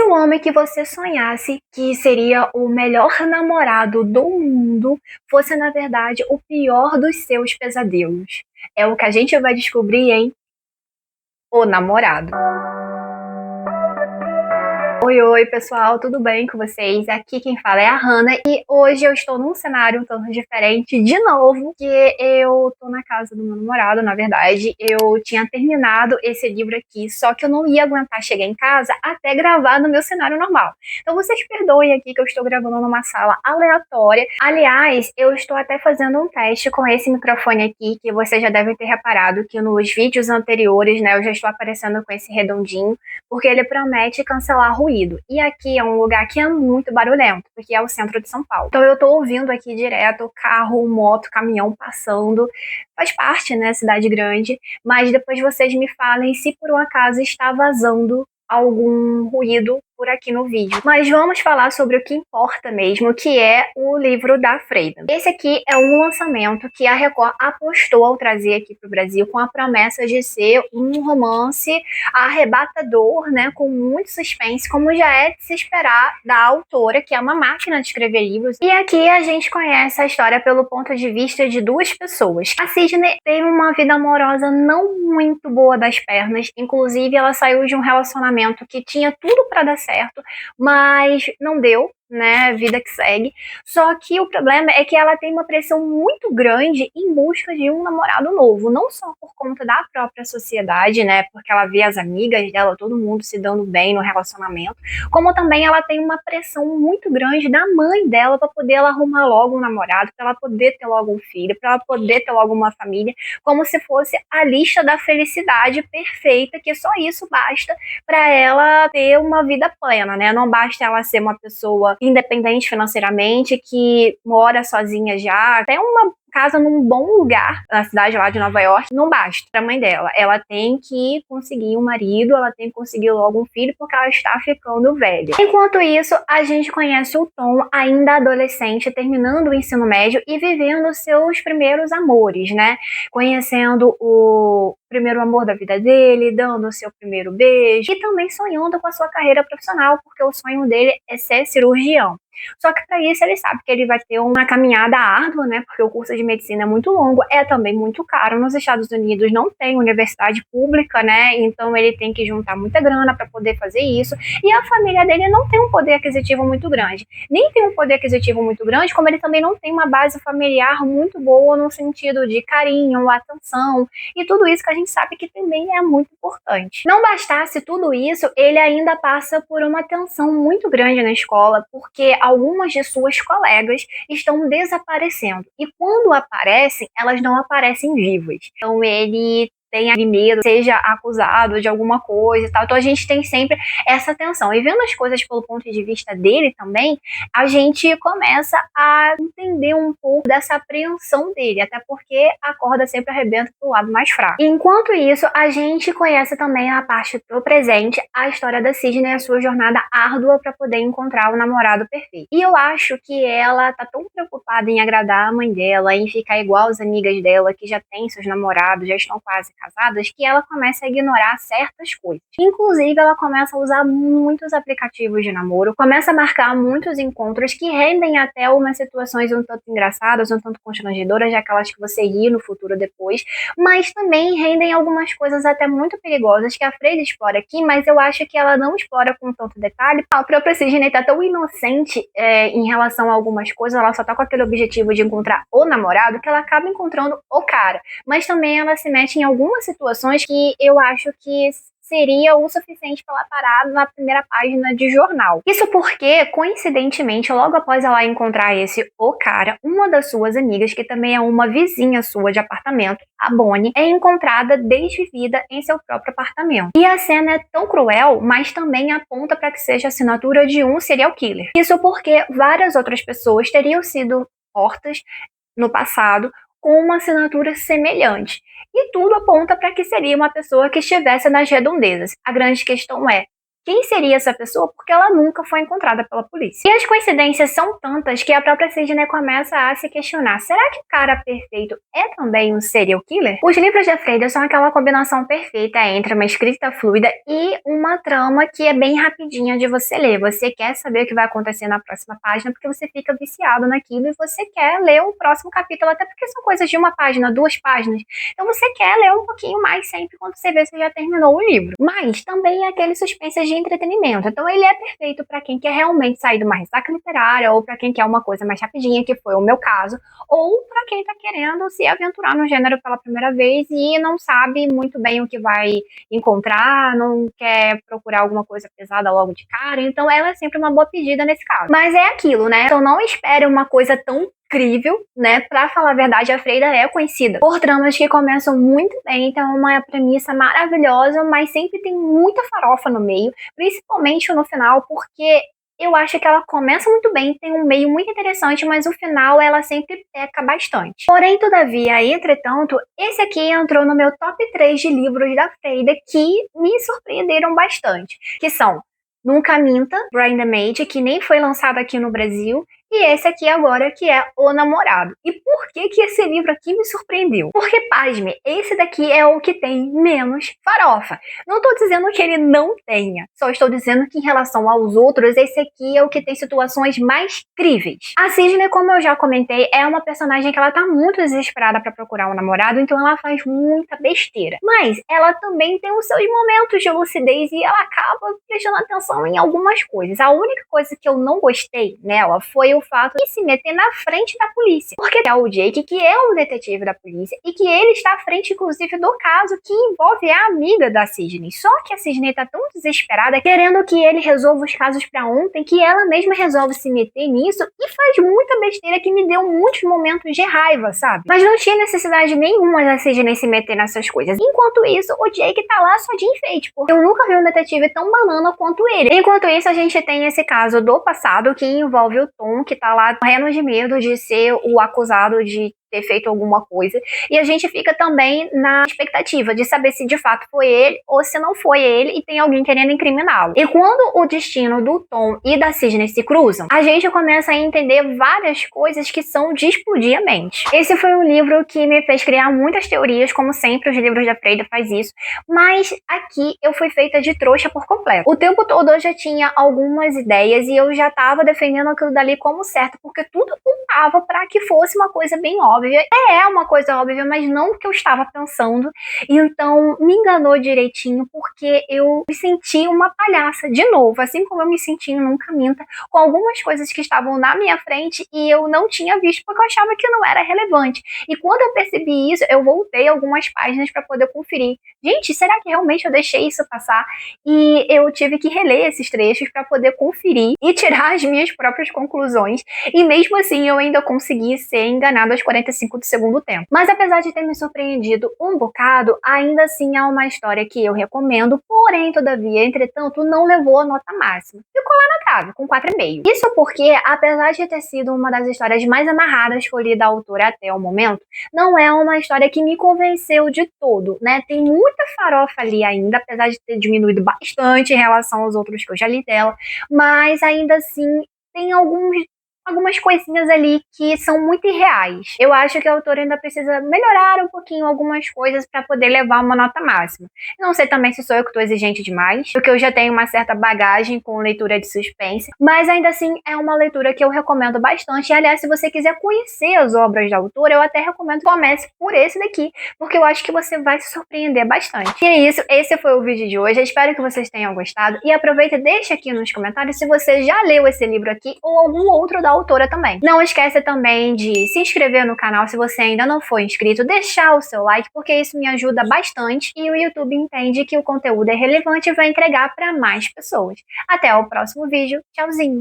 Se o homem que você sonhasse que seria o melhor namorado do mundo fosse, na verdade, o pior dos seus pesadelos? É o que a gente vai descobrir em O Namorado. Oi, oi, pessoal, tudo bem com vocês? Aqui quem fala é a Hannah e hoje eu estou num cenário um tanto diferente de novo, que eu tô na casa do meu namorado, na verdade. Eu tinha terminado esse livro aqui, só que eu não ia aguentar chegar em casa até gravar no meu cenário normal. Então vocês perdoem aqui que eu estou gravando numa sala aleatória. Aliás, eu estou até fazendo um teste com esse microfone aqui, que vocês já devem ter reparado que nos vídeos anteriores, né, eu já estou aparecendo com esse redondinho, porque ele promete cancelar ruído. E aqui é um lugar que é muito barulhento, porque é o centro de São Paulo. Então eu tô ouvindo aqui direto carro, moto, caminhão passando. Faz parte, né, cidade grande. Mas depois vocês me falem se por um acaso está vazando algum ruído por aqui no vídeo. Mas vamos falar sobre o que importa mesmo, que é o livro da Freida. Esse aqui é um lançamento que a Record apostou ao trazer aqui para o Brasil com a promessa de ser um romance arrebatador, né, com muito suspense, como já é de se esperar da autora, que é uma máquina de escrever livros. E aqui a gente conhece a história pelo ponto de vista de duas pessoas. A Sidney teve uma vida amorosa não muito boa das pernas, inclusive ela saiu de um relacionamento que tinha tudo para dar certo, mas não deu, né, vida que segue. Só que o problema é que ela tem uma pressão muito grande em busca de um namorado novo, não só por conta da própria sociedade, né, porque ela vê as amigas dela, todo mundo se dando bem no relacionamento, como também ela tem uma pressão muito grande da mãe dela para poder ela arrumar logo um namorado, para ela poder ter logo um filho, para ela poder ter logo uma família, como se fosse a lista da felicidade perfeita, que só isso basta para ela ter uma vida plena, né? Não basta ela ser uma pessoa independente financeiramente, que mora sozinha já, até uma casa num bom lugar na cidade lá de Nova York, não basta pra mãe dela. Ela tem que conseguir um marido, ela tem que conseguir logo um filho, porque ela está ficando velha. Enquanto isso, a gente conhece o Tom, ainda adolescente, terminando o ensino médio e vivendo seus primeiros amores, né? Conhecendo o primeiro amor da vida dele, dando o seu primeiro beijo e também sonhando com a sua carreira profissional, porque o sonho dele é ser cirurgião. Só que para isso ele sabe que ele vai ter uma caminhada árdua, né? Porque o curso de medicina é muito longo, é também muito caro. Nos Estados Unidos não tem universidade pública, né? Então ele tem que juntar muita grana para poder fazer isso. E a família dele não tem um poder aquisitivo muito grande. Nem tem um poder aquisitivo muito grande, como ele também não tem uma base familiar muito boa no sentido de carinho, atenção e tudo isso que a gente sabe que também é muito importante. Não bastasse tudo isso, ele ainda passa por uma tensão muito grande na escola, porque algumas de suas colegas estão desaparecendo. E quando aparecem, elas não aparecem vivas. Então ele tem ali medo, seja acusado de alguma coisa e tal. Então a gente tem sempre essa tensão. E vendo as coisas pelo ponto de vista dele também, a gente começa a entender um pouco dessa apreensão dele, até porque a corda sempre arrebenta pro lado mais fraco. Enquanto isso, a gente conhece também a parte do presente, a história da Sidney e a sua jornada árdua para poder encontrar o namorado perfeito. E eu acho que ela tá tão preocupada em agradar a mãe dela, em ficar igual as amigas dela que já têm seus namorados, já estão quase casadas, que ela começa a ignorar certas coisas. Inclusive, ela começa a usar muitos aplicativos de namoro, começa a marcar muitos encontros que rendem até umas situações um tanto engraçadas, um tanto constrangedoras, já aquelas que você ri no futuro depois, mas também rendem algumas coisas até muito perigosas que a Freida explora aqui, mas eu acho que ela não explora com tanto detalhe. A própria Sidney tá tão inocente em relação a algumas coisas, ela só tá com aquele objetivo de encontrar o namorado, que ela acaba encontrando o cara, mas também ela se mete em algumas situações que eu acho que seria o suficiente para ela parar na primeira página de jornal. Isso porque, coincidentemente, logo após ela encontrar o cara, uma das suas amigas, que também é uma vizinha sua de apartamento, a Bonnie, é encontrada desvivida em seu próprio apartamento. E a cena é tão cruel, mas também aponta para que seja a assinatura de um serial killer. Isso porque várias outras pessoas teriam sido mortas no passado com uma assinatura semelhante. E tudo aponta para que seria uma pessoa que estivesse nas redondezas. A grande questão é, quem seria essa pessoa, porque ela nunca foi encontrada pela polícia. E as coincidências são tantas que a própria Sidney começa a se questionar: será que o cara perfeito é também um serial killer? Os livros da Freida são aquela combinação perfeita entre uma escrita fluida e uma trama que é bem rapidinha de você ler. Você quer saber o que vai acontecer na próxima página porque você fica viciado naquilo e você quer ler o próximo capítulo, até porque são coisas de uma página, 2 páginas. Então você quer ler um pouquinho mais sempre quando você vê se já terminou o livro. Mas também é aquele suspense de entretenimento. Então ele é perfeito para quem quer realmente sair de uma ressaca literária, ou para quem quer uma coisa mais rapidinha, que foi o meu caso, ou para quem tá querendo se aventurar no gênero pela primeira vez e não sabe muito bem o que vai encontrar, não quer procurar alguma coisa pesada logo de cara. Então ela é sempre uma boa pedida nesse caso. Mas é aquilo, né? Então não espere uma coisa tão incrível, né? Pra falar a verdade, a Freida é conhecida por tramas que começam muito bem, então é uma premissa maravilhosa, mas sempre tem muita farofa no meio, principalmente no final, porque eu acho que ela começa muito bem, tem um meio muito interessante, mas o final ela sempre peca bastante. Porém, todavia, entretanto, esse aqui entrou no meu top 3 de livros da Freida que me surpreenderam bastante, que são Nunca Minta, Brain Damage, que nem foi lançado aqui no Brasil, e esse aqui agora, que é O Namorado. E por que que esse livro aqui me surpreendeu? Porque, pasme, esse daqui é o que tem menos farofa. Não estou dizendo que ele não tenha, só estou dizendo que em relação aos outros, esse aqui é o que tem situações mais críveis. A Sidney, como eu já comentei, é uma personagem que ela tá muito desesperada para procurar um namorado, então ela faz muita besteira. Mas ela também tem os seus momentos de lucidez e ela acaba prestando atenção em algumas coisas. A única coisa que eu não gostei nela foi o fato de se meter na frente da polícia. Porque é o Jake, que é o detetive da polícia, e que ele está à frente, inclusive, do caso que envolve a amiga da Sidney. Só que a Sidney tá tão desesperada, querendo que ele resolva os casos pra ontem, que ela mesma resolve se meter nisso e faz muita besteira que me deu muitos momentos de raiva, sabe? Mas não tinha necessidade nenhuma da Sidney se meter nessas coisas. Enquanto isso, o Jake tá lá só de enfeite, porque eu nunca vi um detetive tão banana quanto ele. Enquanto isso, a gente tem esse caso do passado, que envolve o Tom, que tá lá morrendo de medo de ser o acusado de ter feito alguma coisa, e a gente fica também na expectativa de saber se de fato foi ele ou se não foi ele e tem alguém querendo incriminá-lo. E quando o destino do Tom e da Sidney se cruzam, a gente começa a entender várias coisas que são de explodir a mente. Esse foi um livro que me fez criar muitas teorias, como sempre os livros da Freida faz isso, mas aqui eu fui feita de trouxa por completo. O tempo todo eu já tinha algumas ideias e eu já tava defendendo aquilo dali como certo, porque tudo apontava para que fosse uma coisa bem óbvia. É uma coisa óbvia, mas não o que eu estava pensando. E então me enganou direitinho, porque eu me senti uma palhaça de novo, assim como eu me senti em Nunca Minta, com algumas coisas que estavam na minha frente e eu não tinha visto porque eu achava que não era relevante. E quando eu percebi isso, eu voltei algumas páginas para poder conferir. Gente, será que realmente eu deixei isso passar? E eu tive que reler esses trechos para poder conferir e tirar as minhas próprias conclusões. E mesmo assim, eu ainda consegui ser enganado aos 45 do segundo tempo. Mas apesar de ter me surpreendido um bocado, ainda assim é uma história que eu recomendo, porém, todavia, entretanto, não levou a nota máxima. Ficou lá na trave, com 4,5. Isso porque, apesar de ter sido uma das histórias mais amarradas que eu li da autora até o momento, não é uma história que me convenceu de todo, né? Tem muita farofa ali ainda, apesar de ter diminuído bastante em relação aos outros que eu já li dela, mas ainda assim tem algumas coisinhas ali que são muito irreais. Eu acho que a autora ainda precisa melhorar um pouquinho algumas coisas para poder levar uma nota máxima. Não sei também se sou eu que estou exigente demais, porque eu já tenho uma certa bagagem com leitura de suspense, mas ainda assim é uma leitura que eu recomendo bastante. E, aliás, se você quiser conhecer as obras da autora, eu até recomendo que comece por esse daqui, porque eu acho que você vai se surpreender bastante. E é isso, esse foi o vídeo de hoje. Eu espero que vocês tenham gostado e aproveita e deixa aqui nos comentários se você já leu esse livro aqui ou algum outro da autora também. Não esqueça também de se inscrever no canal se você ainda não for inscrito, deixar o seu like, porque isso me ajuda bastante e o YouTube entende que o conteúdo é relevante e vai entregar para mais pessoas. Até o próximo vídeo. Tchauzinho!